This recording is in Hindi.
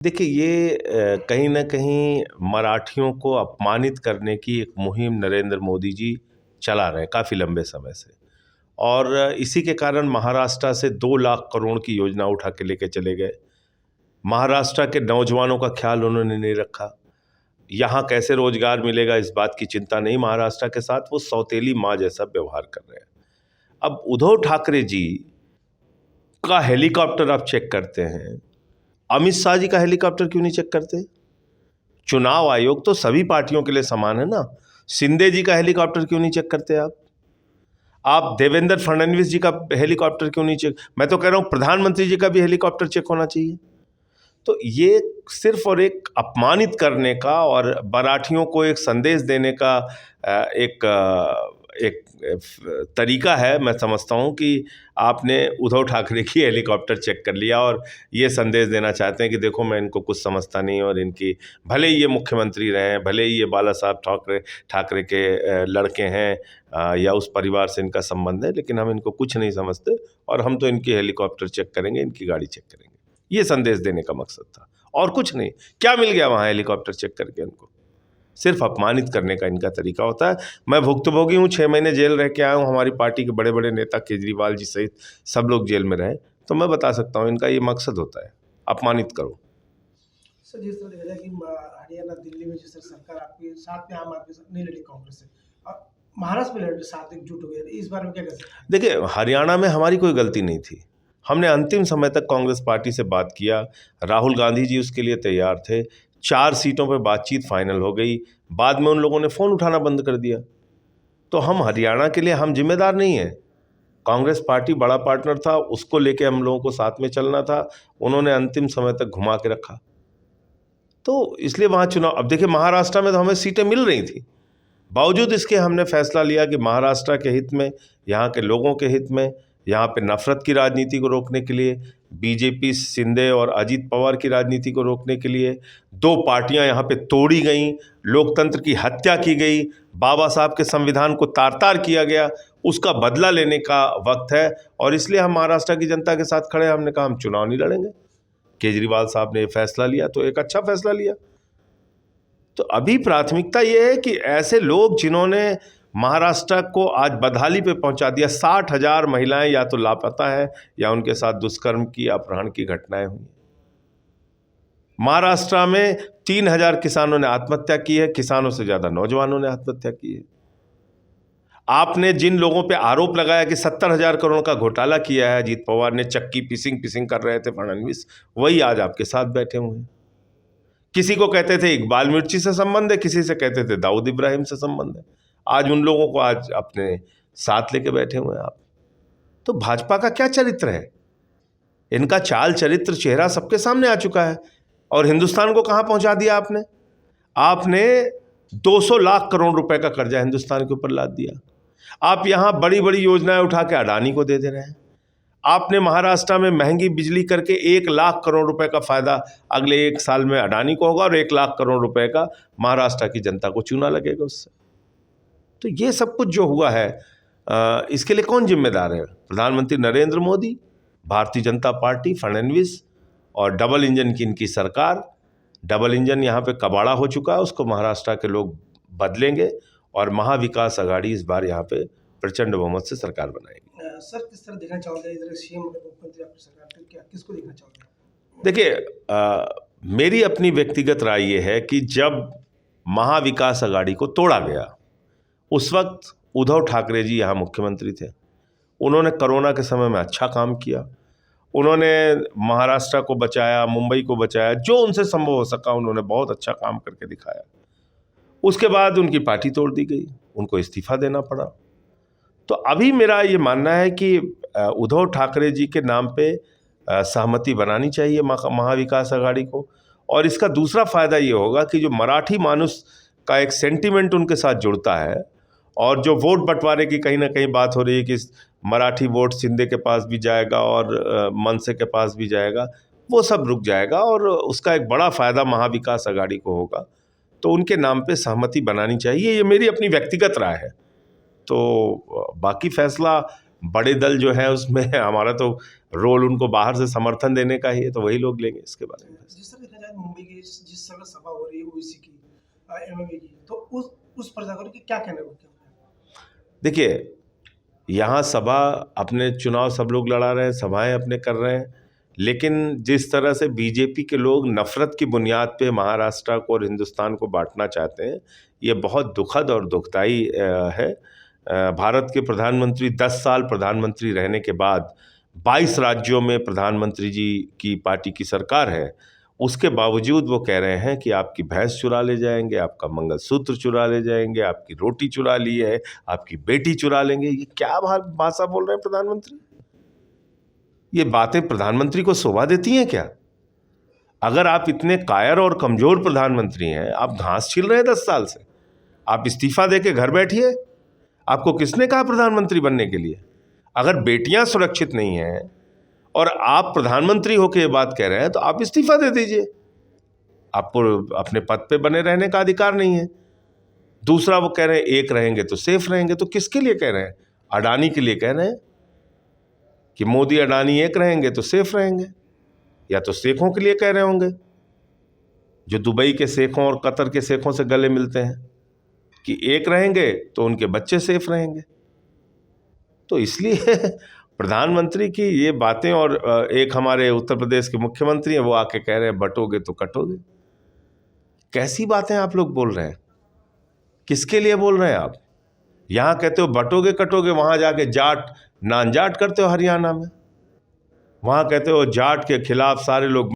देखिए ये कहीं न कहीं मराठियों को अपमानित करने की एक मुहिम नरेंद्र मोदी जी चला रहे हैं काफ़ी लंबे समय से। और इसी के कारण महाराष्ट्र से 2 लाख करोड़ की योजना उठा के लेके चले गए। महाराष्ट्र के नौजवानों का ख्याल उन्होंने नहीं रखा। यहाँ कैसे रोजगार मिलेगा इस बात की चिंता नहीं महाराष्ट्र के साथ, वो सौतेली माँ जैसा व्यवहार कर रहे हैं। अब उद्धव ठाकरे जी का हेलीकॉप्टर आप चेक करते हैं, अमित शाह जी का हेलीकॉप्टर क्यों नहीं चेक करते? चुनाव आयोग तो सभी पार्टियों के लिए समान है ना। शिंदे जी का हेलीकॉप्टर क्यों नहीं चेक करते आप देवेंद्र फडणवीस जी का हेलीकॉप्टर क्यों नहीं चेक? मैं तो कह रहा हूं प्रधानमंत्री जी का भी हेलीकॉप्टर चेक होना चाहिए। तो ये सिर्फ और एक अपमानित करने का और मराठियों को एक संदेश देने का एक तरीका है। मैं समझता हूँ कि आपने उद्धव ठाकरे की हेलीकॉप्टर चेक कर लिया और ये संदेश देना चाहते हैं कि देखो मैं इनको कुछ समझता नहीं, और इनकी भले ही ये मुख्यमंत्री रहे हैं, भले ही ये बाला साहब ठाकरे के लड़के हैं या उस परिवार से इनका संबंध है, लेकिन हम इनको कुछ नहीं समझते और हम तो इनकी हेलीकॉप्टर चेक करेंगे, इनकी गाड़ी चेक करेंगे। ये संदेश देने का मकसद था और कुछ नहीं। क्या मिल गया वहाँ हेलीकॉप्टर चेक करके इनको? सिर्फ अपमानित करने का इनका तरीका होता है। मैं भुक्तभोगी हूँ, 6 महीने जेल रह के आया हूँ, हमारी पार्टी के बड़े बड़े नेता केजरीवाल जी सहित सब लोग जेल में रहे, तो मैं बता सकता हूँ इनका ये मकसद होता है, अपमानित करो। सर जिस तरह देखा जाए कि हरियाणा दिल्ली में जिस तरह सरकार आपके साथ में आम आदमी नहीं लड़ी कांग्रेस से, और महाराष्ट्र में लड़े साथ एकजुट हो गए, इस बारे में क्या कह सकते हैं? देखिए हरियाणा में हमारी कोई गलती नहीं थी। हमने अंतिम समय तक कांग्रेस पार्टी से बात किया, राहुल गांधी जी उसके लिए तैयार थे, 4 सीटों पर बातचीत फाइनल हो गई, बाद में उन लोगों ने फ़ोन उठाना बंद कर दिया। तो हम हरियाणा के लिए हम जिम्मेदार नहीं हैं। कांग्रेस पार्टी बड़ा पार्टनर था, उसको लेके हम लोगों को साथ में चलना था, उन्होंने अंतिम समय तक घुमा के रखा, तो इसलिए वहाँ चुनाव। अब देखिए महाराष्ट्र में तो हमें सीटें मिल रही थी, बावजूद इसके हमने फैसला लिया कि महाराष्ट्र के हित में, यहाँ के लोगों के हित में, यहाँ पे नफरत की राजनीति को रोकने के लिए, बीजेपी शिंदे और अजीत पवार की राजनीति को रोकने के लिए 2 पार्टियां यहाँ पे तोड़ी गईं, लोकतंत्र की हत्या की गई, बाबा साहब के संविधान को तार-तार किया गया, उसका बदला लेने का वक्त है। और इसलिए हम महाराष्ट्र की जनता के साथ खड़े हैं। हमने कहा हम चुनाव नहीं लड़ेंगे। केजरीवाल साहब ने फैसला लिया तो एक अच्छा फैसला लिया। तो अभी प्राथमिकता ये है कि ऐसे लोग जिन्होंने महाराष्ट्र को आज बदहाली पे पहुंचा दिया, 60,000 महिलाएं या तो लापता हैं या उनके साथ दुष्कर्म की, अपहरण की घटनाएं हुई। महाराष्ट्र में 3,000 किसानों ने आत्महत्या की है, किसानों से ज्यादा नौजवानों ने आत्महत्या की है। आपने जिन लोगों पे आरोप लगाया कि 70,000 करोड़ का घोटाला किया है, अजीत पवार ने चक्की पिसिंग कर रहे थे फडणवीस, वही आज आपके साथ बैठे हुए हैं। किसी को कहते थे इकबाल मिर्ची से संबंध है, किसी से कहते थे दाऊद इब्राहिम से संबंध है, आज उन लोगों को आज अपने साथ लेके बैठे हुए हैं आप। तो भाजपा का क्या चरित्र है? इनका चाल चरित्र चेहरा सबके सामने आ चुका है। और हिंदुस्तान को कहां पहुंचा दिया आपने 200 लाख करोड़ रुपए का कर्जा हिंदुस्तान के ऊपर लाद दिया। आप यहां बड़ी बड़ी योजनाएं उठा के अडानी को दे दे रहे हैं। आपने महाराष्ट्र में महंगी बिजली करके 1 लाख करोड़ रुपए का फायदा अगले 1 साल में अडानी को होगा और 1 लाख करोड़ रुपए का महाराष्ट्र की जनता को चूना लगेगा उससे। तो ये सब कुछ जो हुआ है, इसके लिए कौन जिम्मेदार है? प्रधानमंत्री नरेंद्र मोदी, भारतीय जनता पार्टी, फडणवीस और डबल इंजन की इनकी सरकार। डबल इंजन यहाँ पे कबाड़ा हो चुका है, उसको महाराष्ट्र के लोग बदलेंगे और महाविकास आघाड़ी इस बार यहाँ पे प्रचंड बहुमत से सरकार बनाएगी। सर किस तरह देखना चाहोगे इधर सीएम और मुख्यमंत्री आपकी सरकार को, क्या किसको देखना चाहोगे? देखिए मेरी अपनी व्यक्तिगत राय ये है कि जब महाविकास आघाड़ी को तोड़ा गया, उस वक्त उद्धव ठाकरे जी यहाँ मुख्यमंत्री थे। उन्होंने कोरोना के समय में अच्छा काम किया, उन्होंने महाराष्ट्र को बचाया, मुंबई को बचाया, जो उनसे संभव हो सका उन्होंने बहुत अच्छा काम करके दिखाया। उसके बाद उनकी पार्टी तोड़ दी गई, उनको इस्तीफा देना पड़ा। तो अभी मेरा ये मानना है कि उद्धव ठाकरे जी के नाम पे सहमति बनानी चाहिए महाविकास आघाड़ी को। और इसका दूसरा फायदा ये होगा कि जो मराठी मानुस का एक सेंटिमेंट उनके साथ जुड़ता है, और जो वोट बंटवारे की कहीं ना कहीं बात हो रही है कि मराठी वोट शिंदे के पास भी जाएगा और मनसे के पास भी जाएगा, वो सब रुक जाएगा और उसका एक बड़ा फायदा महाविकास आघाड़ी को होगा। तो उनके नाम पे सहमति बनानी चाहिए, ये मेरी अपनी व्यक्तिगत राय है। तो बाकी फैसला बड़े दल जो है उसमें हमारा तो रोल उनको बाहर से समर्थन देने का ही है, तो वही लोग लेंगे इसके बारे में। है मुंबई की जिस समय सभा हो रही है ओवैसी की, एमएमए की, तो उस पर जाकर के क्या कहना है वो? देखिए, यहाँ सभा अपने चुनाव सब लोग लड़ा रहे हैं, सभाएं अपने कर रहे हैं, लेकिन जिस तरह से बीजेपी के लोग नफरत की बुनियाद पे महाराष्ट्र को और हिंदुस्तान को बांटना चाहते हैं, ये बहुत दुखद और दुखदाई है। भारत के प्रधानमंत्री 10 साल प्रधानमंत्री रहने के बाद 22 राज्यों में प्रधानमंत्री जी की पार्टी की सरकार है, उसके बावजूद वो कह रहे हैं कि आपकी भैंस चुरा ले जाएंगे, आपका मंगलसूत्र चुरा ले जाएंगे, आपकी रोटी चुरा ली है, आपकी बेटी चुरा लेंगे। ये क्या भाषा बोल रहे हैं प्रधानमंत्री? ये बातें प्रधानमंत्री को शोभा देती हैं क्या? अगर आप इतने कायर और कमजोर प्रधानमंत्री हैं, आप घास छील रहे हैं 10 साल से, आप इस्तीफा दे के घर बैठिए। आपको किसने कहा प्रधानमंत्री बनने के लिए? अगर बेटियां सुरक्षित नहीं हैं और आप प्रधानमंत्री होकर ये बात कह रहे हैं, तो आप इस्तीफा दे दीजिए। आपको अपने पद पे बने रहने का अधिकार नहीं है। दूसरा, वो कह रहे हैं एक रहेंगे तो सेफ रहेंगे, तो किसके लिए कह रहे हैं? अडानी के लिए कह रहे हैं कि मोदी अडानी एक रहेंगे तो सेफ रहेंगे, या तो शेखों के लिए कह रहे होंगे जो दुबई के शेखों और कतर के शेखों से गले मिलते हैं कि एक रहेंगे तो उनके बच्चे सेफ रहेंगे। तो इसलिए प्रधानमंत्री की ये बातें, और एक हमारे उत्तर प्रदेश के मुख्यमंत्री हैं, वो आके कह रहे हैं बटोगे तो कटोगे। कैसी बातें आप लोग बोल रहे हैं? किसके लिए बोल रहे हैं आप? यहाँ कहते हो बटोगे कटोगे, वहाँ जाके जाट नान जाट करते हो हरियाणा में। वहाँ कहते हो जाट के खिलाफ सारे लोग